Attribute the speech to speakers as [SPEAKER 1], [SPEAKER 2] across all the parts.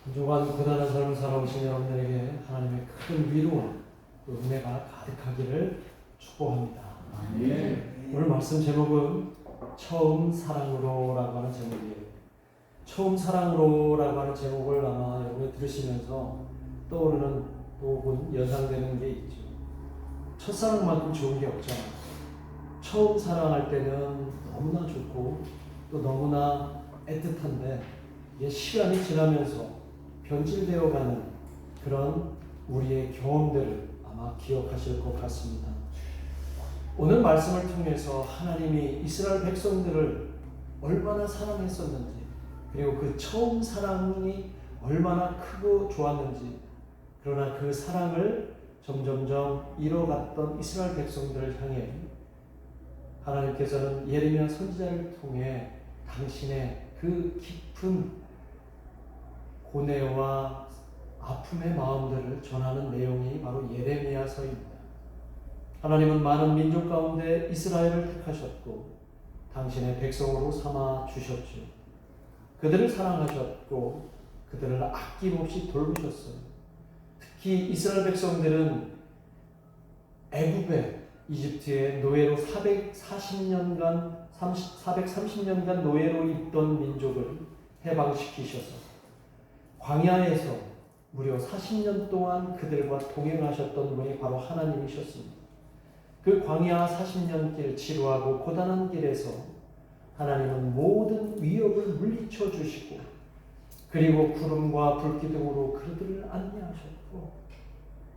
[SPEAKER 1] 한 주간 고단한 삶을 살아오신 여러분들에게 하나님의 큰 위로와 또 은혜가 가득하기를 축복합니다. 오늘 말씀 제목은 처음 사랑으로라고 하는 제목이에요. 처음 사랑으로라고 하는 제목을 아마 여러분이 들으시면서 떠오르는 혹은 연상되는 게 있죠. 첫사랑만큼 좋은 게 없잖아요. 처음 사랑할 때는 너무나 좋고 또 너무나 애틋한데 이게 시간이 지나면서 변질되어가는 그런 우리의 경험들을 아마 기억하실 것 같습니다. 오늘 말씀을 통해서 하나님이 이스라엘 백성들을 얼마나 사랑했었는지, 그리고 그 처음 사랑이 얼마나 크고 좋았는지, 그러나 그 사랑을 점점점 잃어갔던 이스라엘 백성들을 향해 하나님께서는 예레미야 선지자를 통해 당신의 그 깊은 고뇌와 아픔의 마음들을 전하는 내용이 바로 예레미야서입니다. 하나님은 많은 민족 가운데 이스라엘을 택하셨고 당신의 백성으로 삼아 주셨죠. 그들을 사랑하셨고 그들을 아낌없이 돌보셨어요. 특히 이스라엘 백성들은 애굽에 이집트의 노예로 430년간 노예로 있던 민족을 해방시키셔서 광야에서 무려 40년 동안 그들과 동행하셨던 분이 바로 하나님이셨습니다. 그 광야 40년 길, 지루하고 고단한 길에서 하나님은 모든 위협을 물리쳐 주시고 그리고 구름과 불기둥으로 그들을 안내하셨고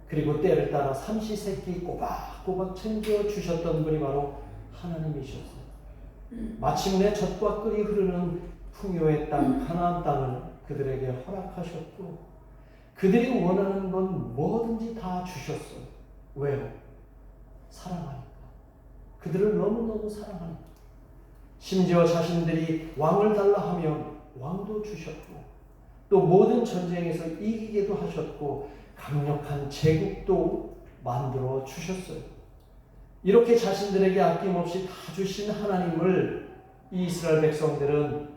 [SPEAKER 1] 그리고 때를 따라 삼시세끼 꼬박꼬박 챙겨 주셨던 분이 바로 하나님이셨어요. 마침내 젖과 꿀이 흐르는 풍요의 땅 가나안 땅을 그들에게 허락하셨고 그들이 원하는 건 뭐든지 다 주셨어요. 왜요? 사랑하니까. 그들을 너무너무 사랑하니까. 심지어 자신들이 왕을 달라 하면 왕도 주셨고 또 모든 전쟁에서 이기게도 하셨고 강력한 제국도 만들어 주셨어요. 이렇게 자신들에게 아낌없이 다 주신 하나님을 이 이스라엘 백성들은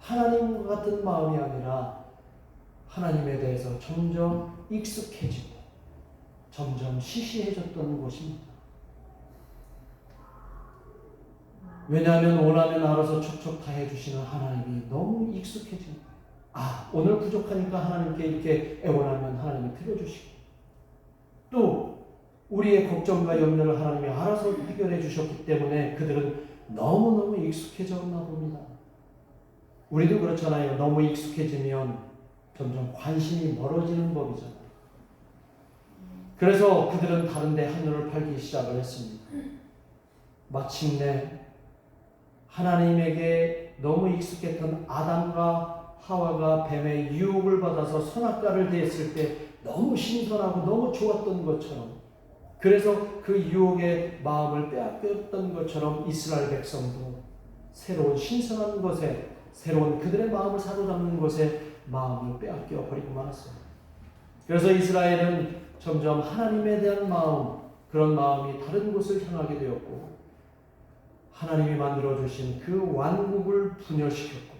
[SPEAKER 1] 하나님과 같은 마음이 아니라 하나님에 대해서 점점 익숙해지고 점점 시시해졌던 것입니다. 왜냐하면 원하면 알아서 척척 다 해주시는 하나님이 너무 익숙해집니다. 오늘 부족하니까 하나님께 이렇게 애원하면 하나님이 들어주시고 또 우리의 걱정과 염려를 하나님이 알아서 해결해 주셨기 때문에 그들은 너무너무 익숙해졌나 봅니다. 우리도 그렇잖아요. 너무 익숙해지면 점점 관심이 멀어지는 법이잖아요. 그래서 그들은 다른 데 한눈을 팔기 시작을 했습니다. 마침내 하나님에게 너무 익숙했던 아담과 하와가 뱀의 유혹을 받아서 선악과를 대했을 때 너무 신선하고 너무 좋았던 것처럼 그래서 그 유혹의 마음을 빼앗겼던 것처럼 이스라엘 백성도 새로운 신선한 것에 새로운 그들의 마음을 사로잡는 것에 마음을 빼앗겨 버리고 말았어요. 그래서 이스라엘은 점점 하나님에 대한 마음, 그런 마음이 다른 곳을 향하게 되었고 하나님이 만들어주신 그 왕국을 분열시켰고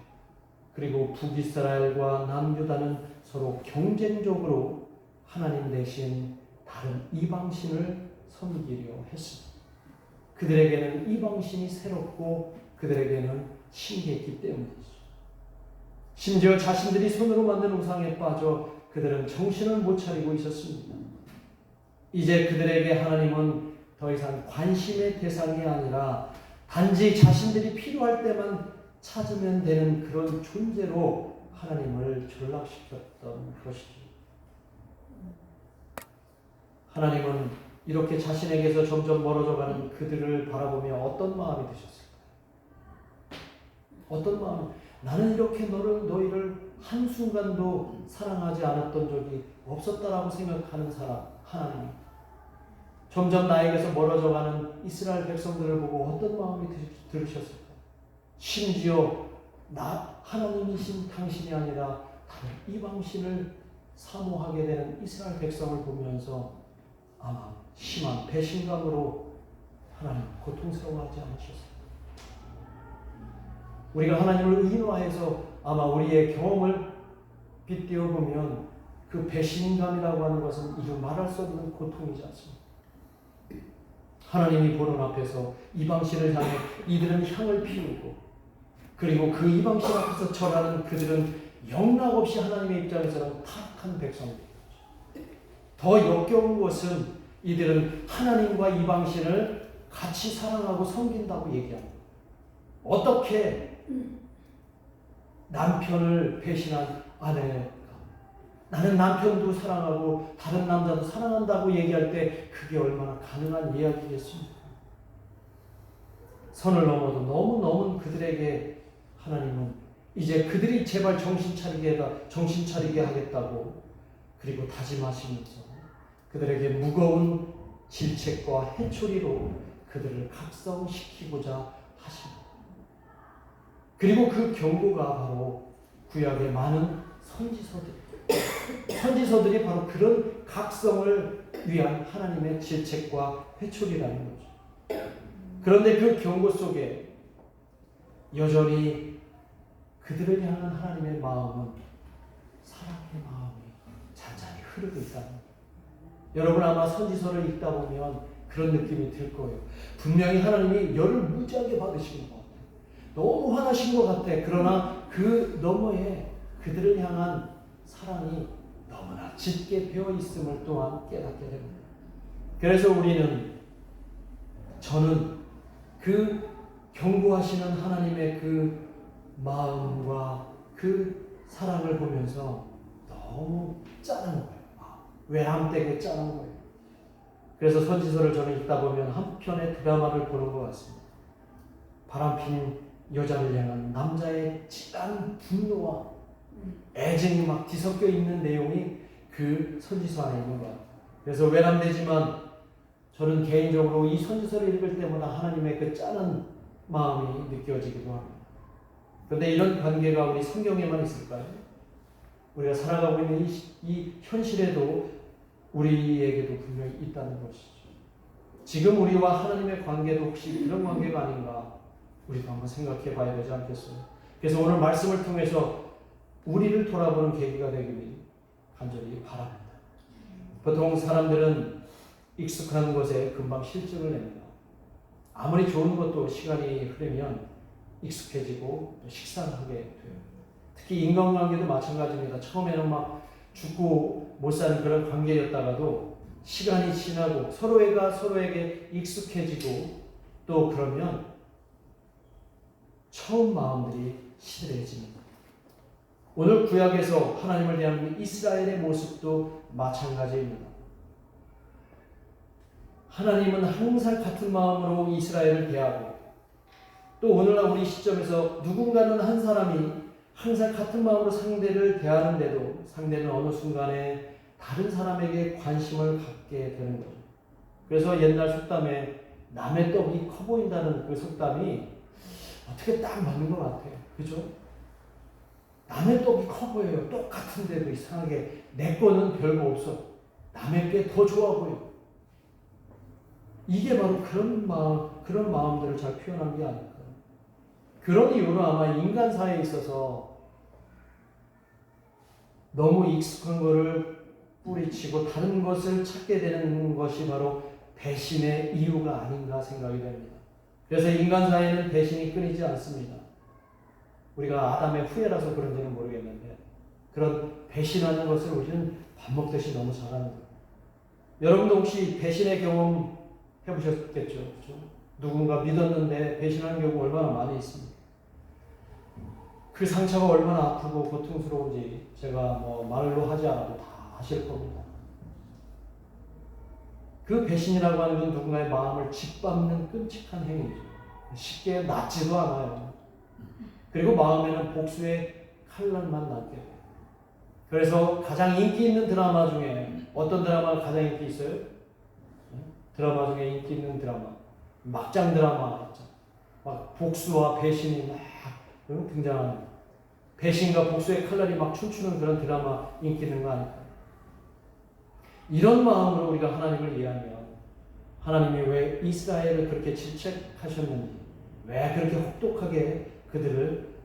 [SPEAKER 1] 그리고 북이스라엘과 남유다는 서로 경쟁적으로 하나님 대신 다른 이방신을 섬기려 했습니다. 그들에게는 이방신이 새롭고 그들에게는 신기했기 때문이죠. 심지어 자신들이 손으로 만든 우상에 빠져 그들은 정신을 못 차리고 있었습니다. 이제 그들에게 하나님은 더 이상 관심의 대상이 아니라 단지 자신들이 필요할 때만 찾으면 되는 그런 존재로 하나님을 전락시켰던 것이죠. 하나님은 이렇게 자신에게서 점점 멀어져가는 그들을 바라보며 어떤 마음이 드셨을까요? 어떤 마음? 나는 이렇게 너희를 한순간도 사랑하지 않았던 적이 없었다라고 생각하는 사람, 하나님. 점점 나에게서 멀어져가는 이스라엘 백성들을 보고 어떤 마음이 들으셨을까요? 심지어 하나님이신 당신이 아니라 다른 이방신을 사모하게 되는 이스라엘 백성을 보면서 아마 심한 배신감으로 하나님 고통스러워하지 않으셨을까요? 우리가 하나님을 의인화해서 아마 우리의 경험을 빗대어 보면 그 배신감이라고 하는 것은 이루 말할 수 없는 고통이지 않습니까? 하나님이 보는 앞에서 이방신을 향해 이들은 향을 피우고, 그리고 그 이방신 앞에서 절하는 그들은 영락없이 하나님의 입장에서는 타락한 백성들이죠. 더 역겨운 것은 이들은 하나님과 이방신을 같이 사랑하고 섬긴다고 얘기합니다. 어떻게 남편을 배신한 아내가 나는 남편도 사랑하고 다른 남자도 사랑한다고 얘기할 때 그게 얼마나 가능한 이야기겠습니까? 선을 넘어도 너무 넘은 그들에게 하나님은 이제 그들이 제발 정신 차리게 하겠다고 그리고 다짐하시면서 그들에게 무거운 질책과 해초리로 그들을 각성시키고자 하십니다. 그리고 그 경고가 바로 구약의 많은 선지서들이 바로 그런 각성을 위한 하나님의 질책과 회초리라는 거죠. 그런데 그 경고 속에 여전히 그들을 향한 하나님의 마음은 사랑의 마음이 잔잔히 흐르고 있다는 거예요. 여러분 아마 선지서를 읽다 보면 그런 느낌이 들 거예요. 분명히 하나님이 열을 무지하게 받으신 것 같아요. 너무 화나신 것 같아. 그러나 그 너머에 그들을 향한 사랑이 너무나 짙게 배어 있음을 또한 깨닫게 됩니다. 그래서 저는 그 경고하시는 하나님의 그 마음과 그 사랑을 보면서 너무 짠한 거예요. 외람되게 짠한 거예요. 그래서 선지서를 저는 읽다 보면 한편의 드라마를 보는 것 같습니다. 바람핀 여자를 향한 남자의 찌한 분노와 애증이 막 뒤섞여 있는 내용이 그 선지서 안에 있는 것 같아요. 그래서 외람되지만 저는 개인적으로 이 선지서를 읽을 때마다 하나님의 그 짠한 마음이 느껴지기도 합니다. 그런데 이런 관계가 우리 성경에만 있을까요? 우리가 살아가고 있는 이 현실에도 우리에게도 분명히 있다는 것이죠. 지금 우리와 하나님의 관계도 혹시 이런 관계가 아닌가 우리도 한번 생각해 봐야 되지 않겠어요? 그래서 오늘 말씀을 통해서 우리를 돌아보는 계기가 되기를 간절히 바랍니다. 보통 사람들은 익숙한 것에 금방 실증을 냅니다. 아무리 좋은 것도 시간이 흐르면 익숙해지고 식상하게 돼요. 특히 인간관계도 마찬가지입니다. 처음에는 막 죽고 못 사는 그런 관계였다가도 시간이 지나고 서로가 서로에게 익숙해지고 또 그러면 처음 마음들이 시들해집니다. 오늘 구약에서 하나님을 대하는 이스라엘의 모습도 마찬가지입니다. 하나님은 항상 같은 마음으로 이스라엘을 대하고 또 오늘날 우리 시점에서 누군가는 한 사람이 항상 같은 마음으로 상대를 대하는데도 상대는 어느 순간에 다른 사람에게 관심을 갖게 되는 거죠. 그래서 옛날 속담에 남의 떡이 커 보인다는 그 속담이 어떻게 딱 맞는 것 같아요. 그죠? 남의 떡이 커 보여요. 똑같은데도 이상하게 내 거는 별거 없어. 남의 게 더 좋아 보여. 이게 바로 그런 마음들을 잘 표현한 게 아닐까. 그런 이유로 아마 인간사회에 있어서 너무 익숙한 것을 뿌리치고 다른 것을 찾게 되는 것이 바로 배신의 이유가 아닌가 생각이 됩니다. 그래서 인간사회는 배신이 끊이지 않습니다. 우리가 아담의 후예라서 그런지는 모르겠는데 그런 배신하는 것을 우리는 밥 먹듯이 너무 잘하는 거예요. 여러분도 혹시 배신의 경험 해보셨겠죠? 그렇죠? 누군가 믿었는데 배신하는 경우 얼마나 많이 있습니까? 그 상처가 얼마나 아프고 고통스러운지 제가 말로 하지 않아도 다 아실 겁니다. 그 배신이라고 하는 건 누군가의 마음을 짓밟는 끔찍한 행위죠. 쉽게 낫지도 않아요. 그리고 마음에는 복수의 칼날만 남게 돼요. 그래서 가장 인기 있는 드라마 중에 어떤 드라마가 가장 인기 있어요? 드라마 중에 인기 있는 드라마 막장 드라마 있죠. 막 복수와 배신이 막 등장하는 배신과 복수의 칼날이 막 춤추는 그런 드라마 인기 있는 거 아닐까요? 이런 마음으로 우리가 하나님을 이해하면 하나님이 왜 이스라엘을 그렇게 질책하셨는지 왜 그렇게 혹독하게 그들을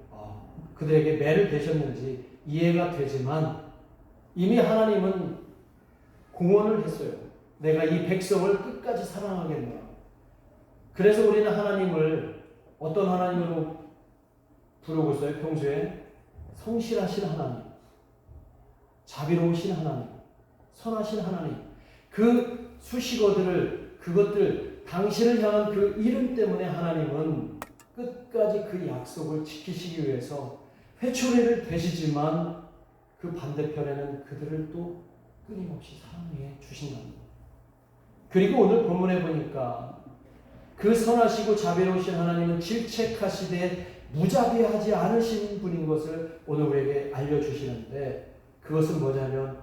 [SPEAKER 1] 그들에게 매를 대셨는지 이해가 되지만 이미 하나님은 공언을 했어요. 내가 이 백성을 끝까지 사랑하겠노라. 그래서 우리는 하나님을 어떤 하나님으로 부르고 있어요? 평소에 성실하신 하나님, 자비로우신 하나님, 선하신 하나님. 그 수식어들을, 그것들, 당신을 향한 그 이름 때문에 하나님은 끝까지 그 약속을 지키시기 위해서 회초리를 대시지만 그 반대편에는 그들을 또 끊임없이 사랑해 주신답니다. 그리고 오늘 본문에 보니까 그 선하시고 자비로우신 하나님은 질책하시되 무자비하지 않으신 분인 것을 오늘 우리에게 알려주시는데, 그것은 뭐냐면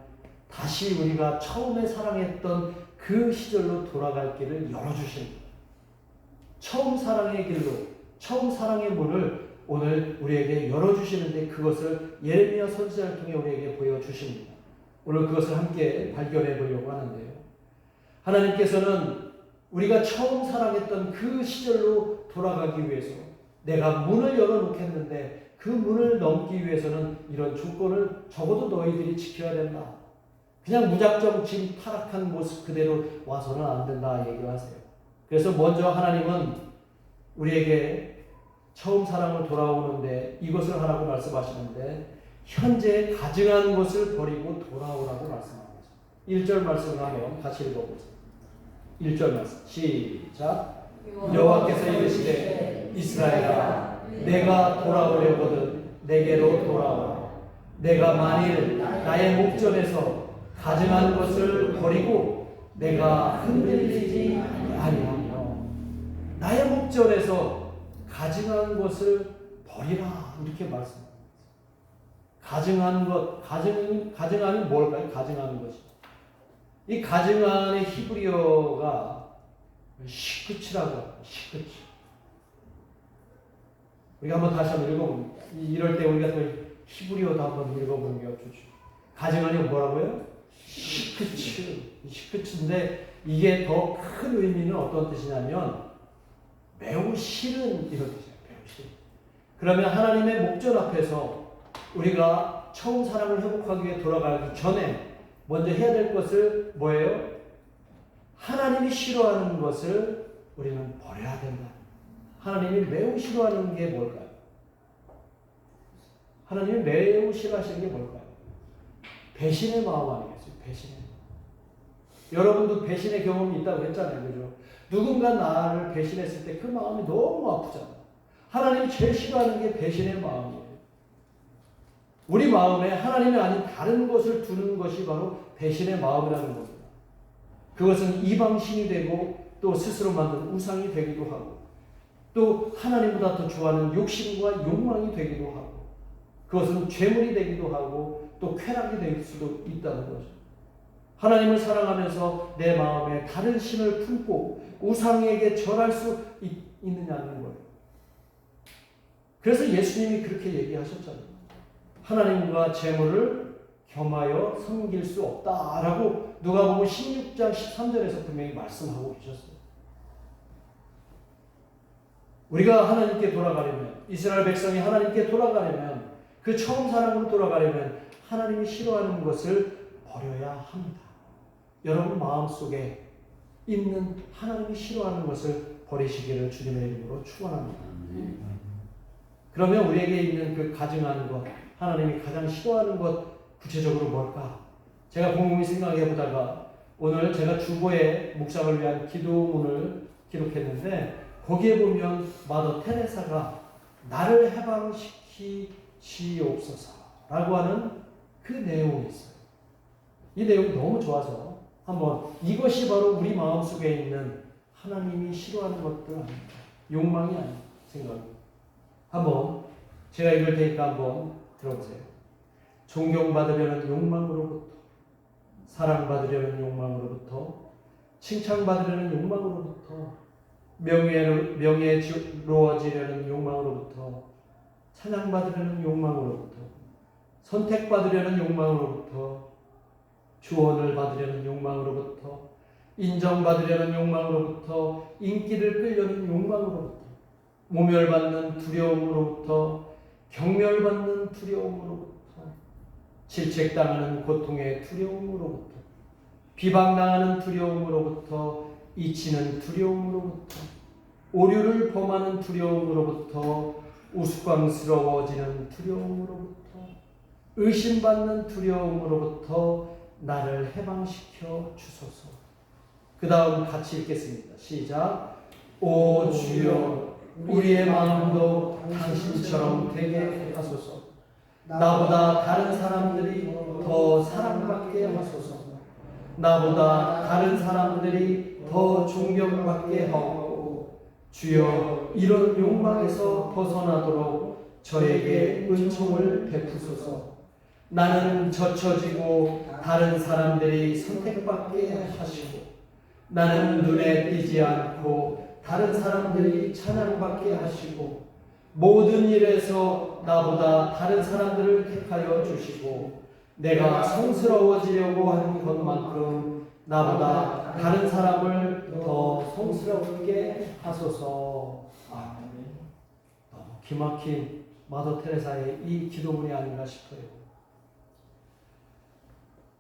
[SPEAKER 1] 다시 우리가 처음에 사랑했던 그 시절로 돌아갈 길을 열어주십니다. 처음 사랑의 길로, 처음 사랑의 문을 오늘 우리에게 열어주시는데, 그것을 예레미야 선지자를 통해 우리에게 보여주십니다. 오늘 그것을 함께 발견해 보려고 하는데요. 하나님께서는 우리가 처음 사랑했던 그 시절로 돌아가기 위해서 내가 문을 열어놓겠는데, 그 문을 넘기 위해서는 이런 조건을 적어도 너희들이 지켜야 된다. 그냥 무작정 지금 타락한 모습 그대로 와서는 안 된다 얘기하세요. 그래서 먼저 하나님은 우리에게 처음 사랑을 돌아오는데 이것을 하라고 말씀하시는데, 현재 가증한 것을 버리고 돌아오라고 말씀합니다. 1절 말씀을 한번 같이 읽어보세요. 1절 말씀 시작. 여호와께서 이르시되 이스라엘아, 내가 돌아오려거든 내게로 돌아오라. 내가 만일 나의 목전에서 가증한 것을 버리고 내가 흔들리지 아니하며, 나의 목전에서 가증한 것을 버리라 이렇게 말씀합니다. 가증한 것, 가증한이 뭘까요? 가증하는 것이, 이 가증한의 히브리어가 시크츠라고 합니다. 시크츠. 우리가 한번 다시 한번 읽어봅니다. 이럴 때 우리가 히브리어도 한번 읽어보는 게 좋죠. 가증한이 뭐라고요? 시크츠. 시크츠인데 이게 더 큰 의미는 어떤 뜻이냐면 매우 싫은 이런 뜻이에요. 매우 싫은. 그러면 하나님의 목전 앞에서 우리가 처음 사랑을 회복하기 위해 돌아가기 전에 먼저 해야 될 것을 뭐예요? 하나님이 싫어하는 것을 우리는 버려야 된다. 하나님이 매우 싫어하는 게 뭘까요? 하나님이 매우 싫어하시는 게 뭘까요? 배신의 마음 아니겠어요? 배신의 마음. 여러분도 배신의 경험이 있다고 했잖아요. 그죠? 누군가 나를 배신했을 때 그 마음이 너무 아프잖아요. 하나님이 제일 싫어하는 게 배신의 마음이에요. 우리 마음에 하나님이 아닌 다른 것을 두는 것이 바로 배신의 마음이라는 겁니다. 그것은 이방신이 되고 또 스스로 만든 우상이 되기도 하고, 또 하나님보다 더 좋아하는 욕심과 욕망이 되기도 하고, 그것은 죄물이 되기도 하고 또 쾌락이 될 수도 있다는 거죠. 하나님을 사랑하면서 내 마음에 다른 신을 품고 우상에게 절할 수 있느냐는 거예요. 그래서 예수님이 그렇게 얘기하셨잖아요. 하나님과 재물을 겸하여 섬길 수 없다라고 누가복음 16장 13절에서 분명히 말씀하고 계셨어요. 우리가 하나님께 돌아가려면, 이스라엘 백성이 하나님께 돌아가려면, 그 처음 사랑으로 돌아가려면 하나님이 싫어하는 것을 버려야 합니다. 여러분 마음속에 있는 하나님이 싫어하는 것을 버리시기를 주님의 이름으로 축원합니다. 그러면 우리에게 있는 그 가증한 것, 하나님이 가장 싫어하는 것 구체적으로 뭘까? 제가 곰곰이 생각해 보다가 오늘 제가 주보에 묵상을 위한 기도문을 기록했는데, 거기에 보면 마더 테레사가 나를 해방시키시옵소서라고 하는 그 내용이 있어요. 이 내용이 너무 좋아서 한번, 이것이 바로 우리 마음속에 있는 하나님이 싫어하는 것들 아닙니까? 욕망이 아닙니다. 생각합니다. 한번 제가 읽을 테니까 한번 들어보세요. 존경받으려는 욕망으로부터, 사랑받으려는 욕망으로부터, 칭찬받으려는 욕망으로부터, 명예로워지려는 욕망으로부터, 찬양받으려는 욕망으로부터, 선택받으려는 욕망으로부터, 조언을 받으려는 욕망으로부터, 인정받으려는 욕망으로부터, 인기를 끌려는 욕망으로부터, 모멸받는 두려움으로부터, 경멸받는 두려움으로부터, 질책당하는 고통의 두려움으로부터, 비방당하는 두려움으로부터, 잊히는 두려움으로부터, 오류를 범하는 두려움으로부터, 우스꽝스러워지는 두려움으로부터, 의심받는 두려움으로부터 나를 해방시켜 주소서. 그 다음 같이 읽겠습니다. 시작. 오 주여, 우리의 마음도 당신처럼 되게 하소서. 나보다 다른 사람들이 더 사랑받게 하소서. 나보다 다른 사람들이 더 존경받게 하옵고, 주여 이런 욕망에서 벗어나도록 저에게 은총을 베푸소서. 나는 젖혀지고 다른 사람들이 선택받게 하시고, 나는 눈에 띄지 않고 다른 사람들이 찬양받게 하시고, 모든 일에서 나보다 다른 사람들을 택하여 주시고, 내가 성스러워지려고 하는 것만큼 나보다 다른 사람을 더 성스럽게 하소서. 아멘. 너무 기막힌 마더 테레사의 이 기도문이 아닌가 싶어요.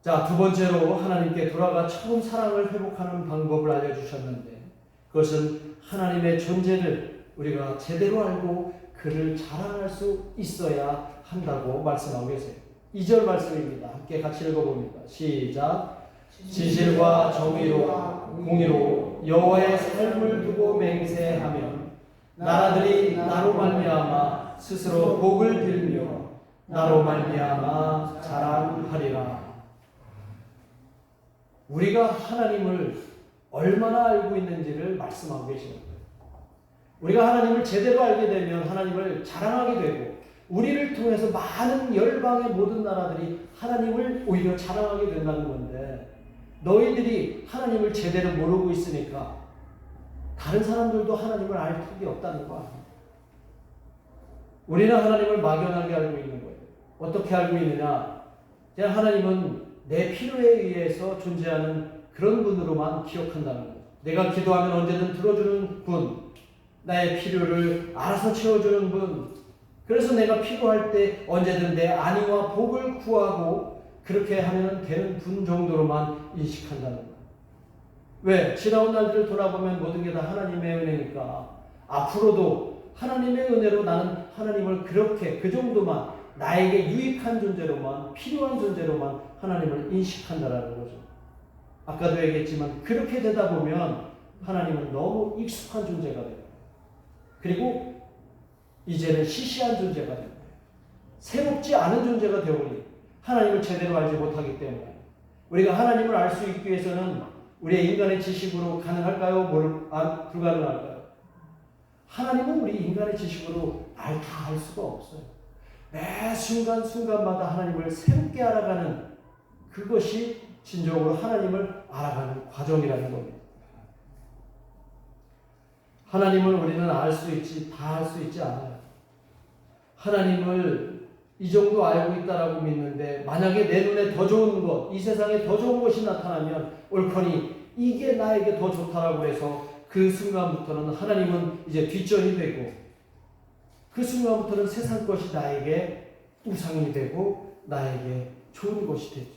[SPEAKER 1] 자, 두 번째로 하나님께 돌아가 처음 사랑을 회복하는 방법을 알려주셨는데, 그것은 하나님의 존재를 우리가 제대로 알고 그를 자랑할 수 있어야 한다고 말씀하고 계세요. 2절 말씀입니다. 함께 같이 읽어봅니다. 시작. 진실과 정의로 공의로 여호와의 삶을 두고 맹세하며 나라들이 나로 말미암아 스스로 복을 빌며 나로 말미암아 자랑하리라. 우리가 하나님을 얼마나 알고 있는지를 말씀하고 계시는 거예요. 우리가 하나님을 제대로 알게 되면 하나님을 자랑하게 되고, 우리를 통해서 많은 열방의 모든 나라들이 하나님을 오히려 자랑하게 된다는 건데, 너희들이 하나님을 제대로 모르고 있으니까 다른 사람들도 하나님을 알 턱이 없다는 거 아니에요. 우리는 하나님을 막연하게 알고 있는 거예요. 어떻게 알고 있느냐? 그냥 하나님은 내 필요에 의해서 존재하는 그런 분으로만 기억한다는 거예요. 내가 기도하면 언제든 들어주는 분, 나의 필요를 알아서 채워주는 분, 그래서 내가 필요할 때 언제든 내 안위와 복을 구하고 그렇게 하면 되는 분 정도로만 인식한다는 거예요. 왜? 지나온 날들을 돌아보면 모든 게 다 하나님의 은혜니까 앞으로도 하나님의 은혜로 나는 하나님을 그렇게 그 정도만 나에게 유익한 존재로만, 필요한 존재로만 하나님을 인식한다라는 거죠. 아까도 얘기했지만 그렇게 되다 보면 하나님은 너무 익숙한 존재가 돼요. 그리고 이제는 시시한 존재가 돼요. 새롭지 않은 존재가 되어버려요. 하나님을 제대로 알지 못하기 때문에. 우리가 하나님을 알 수 있기 위해서는 우리의 인간의 지식으로 가능할까요? 불가능할까요? 하나님은 우리 인간의 지식으로 다 알 수가 없어요. 매 순간순간마다 하나님을 새롭게 알아가는, 그것이 진정으로 하나님을 알아가는 과정이라는 겁니다. 하나님을 우리는 알 수 있지, 다 알 수 있지 않아요. 하나님을 이 정도 알고 있다라고 믿는데, 만약에 내 눈에 더 좋은 것, 이 세상에 더 좋은 것이 나타나면 옳거니 이게 나에게 더 좋다라고 해서 그 순간부터는 하나님은 이제 뒷전이 되고, 그 순간부터는 세상 것이 나에게 우상이 되고 나에게 좋은 것이 되죠.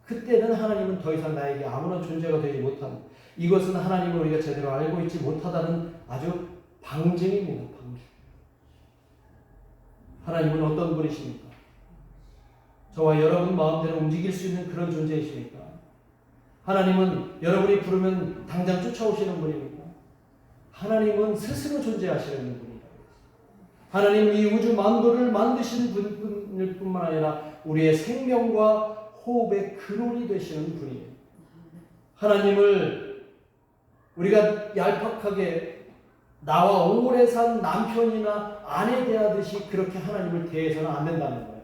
[SPEAKER 1] 그때는 하나님은 더 이상 나에게 아무런 존재가 되지 못하는, 이것은 하나님을 우리가 제대로 알고 있지 못하다는 아주 방증입니다. 방증. 하나님은 어떤 분이십니까? 저와 여러분 마음대로 움직일 수 있는 그런 존재이십니까? 하나님은 여러분이 부르면 당장 쫓아오시는 분입니까? 하나님은 스스로 존재하시는 분이다. 하나님은 이 우주 만물을 만드신 분일 뿐만 아니라 우리의 생명과 호흡의 근원이 되시는 분이에요. 하나님을 우리가 얄팍하게 나와 오래 산 남편이나 아내 대하듯이 그렇게 하나님을 대해서는 안 된다는 거예요.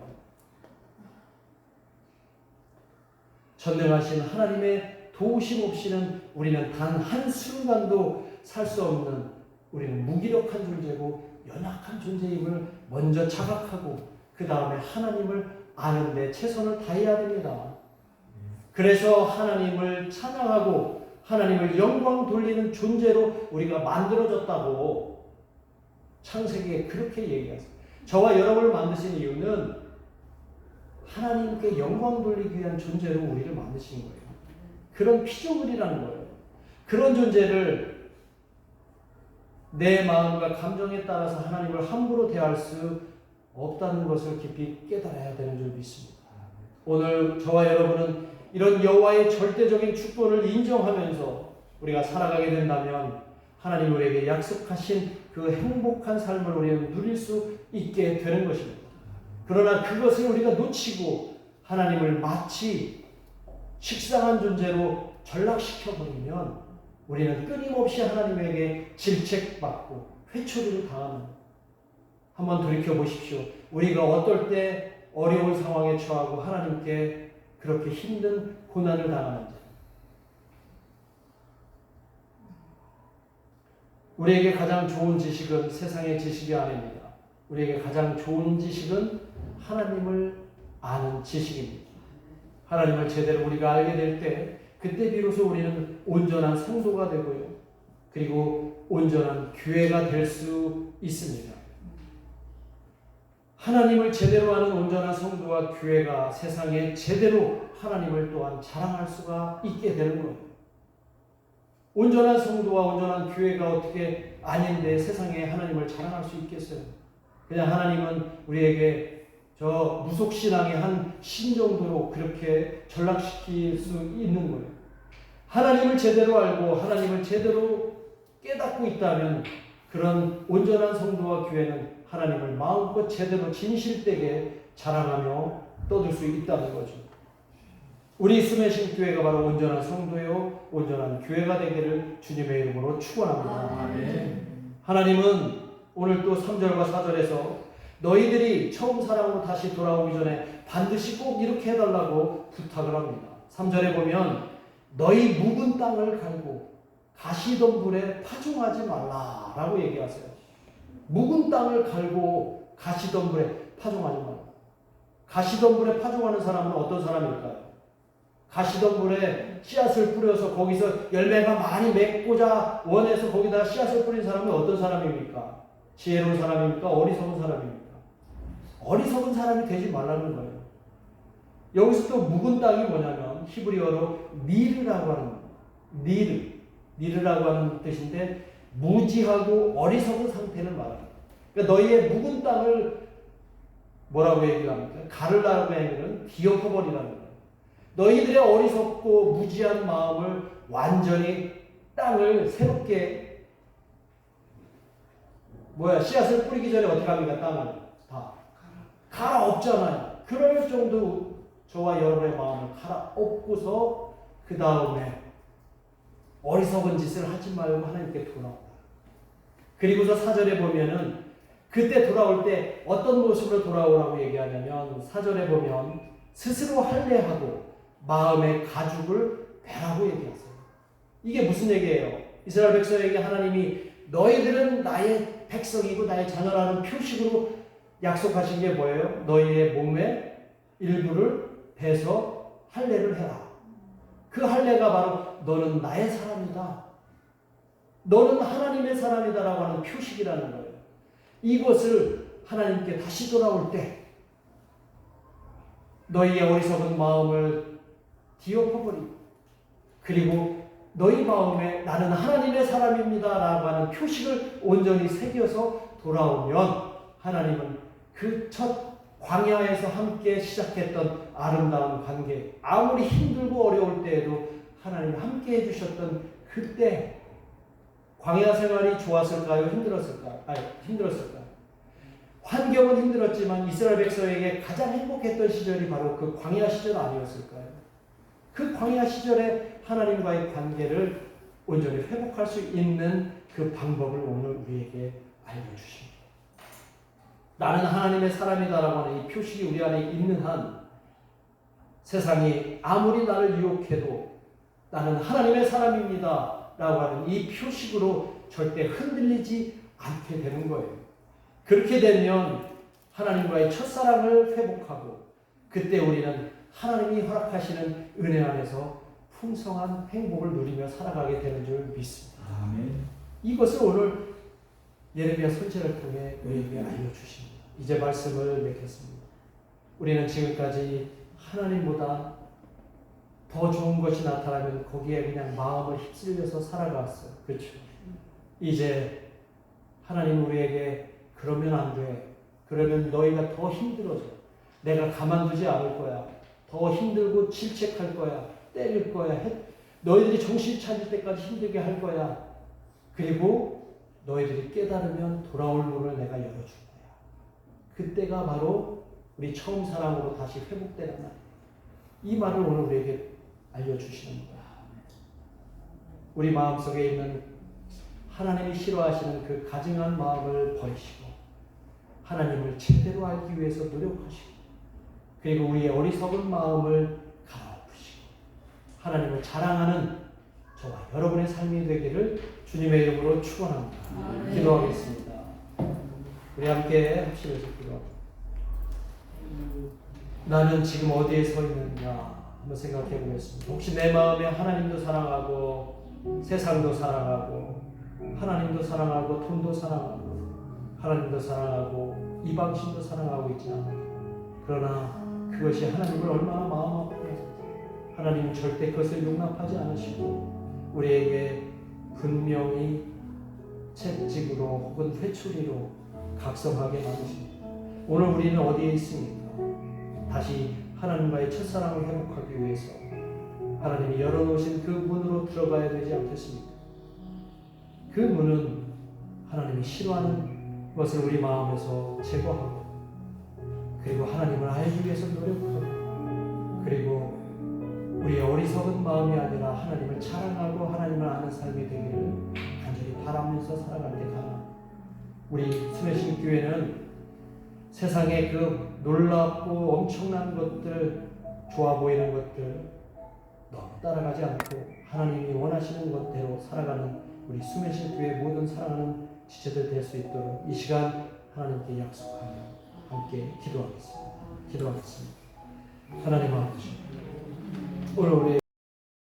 [SPEAKER 1] 전능하신 하나님의 도우심 없이는 우리는 단 한순간도 살 수 없는, 우리는 무기력한 존재고 연약한 존재임을 먼저 자각하고 그 다음에 하나님을 아는 데 최선을 다해야 됩니다. 그래서 하나님을 찬양하고 하나님을 영광 돌리는 존재로 우리가 만들어졌다고 창세기에 그렇게 얘기하세요. 저와 여러분을 만드신 이유는 하나님께 영광 돌리기 위한 존재로 우리를 만드신 거예요. 그런 피조물이라는 거예요. 그런 존재를 내 마음과 감정에 따라서 하나님을 함부로 대할 수 없다는 것을 깊이 깨달아야 되는 줄 믿습니다. 오늘 저와 여러분은 이런 여호와의 절대적인 주권을 인정하면서 우리가 살아가게 된다면 하나님 우리에게 약속하신 그 행복한 삶을 우리는 누릴 수 있게 되는 것입니다. 그러나 그것을 우리가 놓치고 하나님을 마치 식상한 존재로 전락시켜버리면 우리는 끊임없이 하나님에게 질책받고 회초리를 당합니다. 한번 돌이켜보십시오. 우리가 어떨 때 어려운 상황에 처하고 하나님께 그렇게 힘든 고난을 당하는지. 우리에게 가장 좋은 지식은 세상의 지식이 아닙니다. 우리에게 가장 좋은 지식은 하나님을 아는 지식입니다. 하나님을 제대로 우리가 알게 될 때 그때 비로소 우리는 온전한 성도가 되고요. 그리고 온전한 교회가 될 수 있습니다. 하나님을 제대로 아는 온전한 성도와 교회가 세상에 제대로 하나님을 또한 자랑할 수가 있게 되는 거예요. 온전한 성도와 온전한 교회가 어떻게 아닌데 세상에 하나님을 자랑할 수 있겠어요? 그냥 하나님은 우리에게 저 무속신앙의 한 신 정도로 그렇게 전락시킬 수 있는 거예요. 하나님을 제대로 알고 하나님을 제대로 깨닫고 있다면 그런 온전한 성도와 교회는 하나님을 마음껏 제대로 진실되게 자랑하며 떠들 수 있다는 거죠. 우리 스매싱 교회가 바로 온전한 성도요 온전한 교회가 되기를 주님의 이름으로 축원합니다. 아멘. 하나님은 오늘 또 3절과 4절에서 너희들이 처음 사랑으로 다시 돌아오기 전에 반드시 꼭 이렇게 해달라고 부탁을 합니다. 3절에 보면 너희 묵은 땅을 갈고 가시덤불에 파종하지 말라라고 얘기하세요. 묵은 땅을 갈고 가시덤불에 파종하지 말라. 가시덤불에 파종하는 사람은 어떤 사람일까요? 가시덤불에 씨앗을 뿌려서 거기서 열매가 많이 맺고자 원해서 거기다 씨앗을 뿌린 사람은 어떤 사람입니까? 지혜로운 사람입니까? 어리석은 사람입니까? 어리석은 사람이 되지 말라는 거예요. 여기서 또 묵은 땅이 뭐냐면 히브리어로 니르라고 하는 거예요. 니르라고 하는 뜻인데 무지하고 어리석은 상태를 말합니다. 그러니까 너희의 묵은 땅을 뭐라고 얘기합니까? 가르라고 하면 뒤엎어버리라는 거예요. 너희들의 어리석고 무지한 마음을 완전히 땅을 새롭게 씨앗을 뿌리기 전에 어떻게 합니까? 땅을 다 갈아엎잖아요. 그럴 정도 저와 여러분의 마음을 갈아엎고서 그 다음에 어리석은 짓을 하지 말고 하나님께 돌아온다. 그리고서 4절에 보면은 그때 돌아올 때 어떤 모습으로 돌아오라고 얘기하냐면 4절에 보면 스스로 할례하고 마음의 가죽을 베라고 얘기하세요. 이게 무슨 얘기예요? 이스라엘 백성에게 하나님이 너희들은 나의 백성이고 나의 자녀라는 표식으로 약속하신 게 뭐예요? 너희의 몸의 일부를 베서 할례를 해라. 그 할례가 바로 너는 나의 사람이다. 너는 하나님의 사람이다라고 하는 표식이라는 거예요. 이것을 하나님께 다시 돌아올 때 너희의 어리석은 마음을 뒤엎어버리고 그리고 너희 마음에 나는 하나님의 사람입니다 라고 하는 표식을 온전히 새겨서 돌아오면 하나님은 그 첫 광야에서 함께 시작했던 아름다운 관계, 아무리 힘들고 어려울 때에도 하나님 함께 해주셨던 그때 광야 생활이 좋았을까요? 힘들었을까요? 환경은 힘들었지만 이스라엘 백성에게 가장 행복했던 시절이 바로 그 광야 시절 아니었을까요? 그 광야 시절에 하나님과의 관계를 온전히 회복할 수 있는 그 방법을 오늘 우리에게 알려주십니다. 나는 하나님의 사람이다라고 하는 이 표식이 우리 안에 있는 한 세상이 아무리 나를 유혹해도 나는 하나님의 사람입니다 라고 하는 이 표식으로 절대 흔들리지 않게 되는 거예요. 그렇게 되면 하나님과의 첫사랑을 회복하고 그때 우리는 하나님이 허락하시는 은혜 안에서 풍성한 행복을 누리며 살아가게 되는 줄 믿습니다. 아멘. 이것을 오늘 예레미야 선지자를 통해 우리에게 알려주십니다. 이제 말씀을 맺겠습니다. 우리는 지금까지 하나님보다 더 좋은 것이 나타나면 거기에 그냥 마음을 휩쓸려서 살아갔어요. 그렇죠? 이제 하나님 우리에게 그러면 안 돼. 그러면 너희가 더 힘들어져. 내가 가만두지 않을 거야. 더 힘들고 질책할 거야. 때릴 거야. 너희들이 정신 차릴 때까지 힘들게 할 거야. 그리고 너희들이 깨달으면 돌아올 문을 내가 열어줄 거야. 그때가 바로 우리 처음 사랑으로 다시 회복되는 날. 이 말을 오늘 우리에게 알려주시는 거야. 우리 마음속에 있는 하나님이 싫어하시는 그 가증한 마음을 버리시고 하나님을 제대로 알기 위해서 노력하시고 그리고 우리의 어리석은 마음을 갈아엎으시고 하나님을 자랑하는 저와 여러분의 삶이 되기를 주님의 이름으로 축원합니다. 기도하겠습니다. 우리 함께 합심해서 기도합니다. 나는 지금 어디에 서 있느냐 한번 생각해 보겠습니다. 혹시 내 마음에 하나님도 사랑하고 세상도 사랑하고 하나님도 사랑하고 돈도 사랑하고 하나님도 사랑하고 이방신도 사랑하고 있지 않아요. 그러나 그것이 하나님을 얼마나 마음 아프게 하나님은 절대 그것을 용납하지 않으시고 우리에게 분명히 채찍으로 혹은 회초리로 각성하게 만드십니다. 오늘 우리는 어디에 있습니까? 다시 하나님과의 첫사랑을 회복하기 위해서 하나님이 열어놓으신 그 문으로 들어가야 되지 않겠습니까? 그 문은 하나님이 싫어하는 것을 우리 마음에서 제거하고 그리고 하나님을 알기 위해서 노력하고 그리고 우리의 어리석은 마음이 아니라 하나님을 자랑하고 하나님을 아는 삶이 되기를 간절히 바라면서 살아갈 때 가나 우리 스매싱 교회는 세상의 그 놀랍고 엄청난 것들 좋아 보이는 것들 너무 따라가지 않고 하나님이 원하시는 것대로 살아가는 우리 스매싱 교회 모든 사랑하는 지체들 될 수 있도록 이 시간 하나님께 약속하며 함께 기도하겠습니다. 하나님 아버지 오늘 우리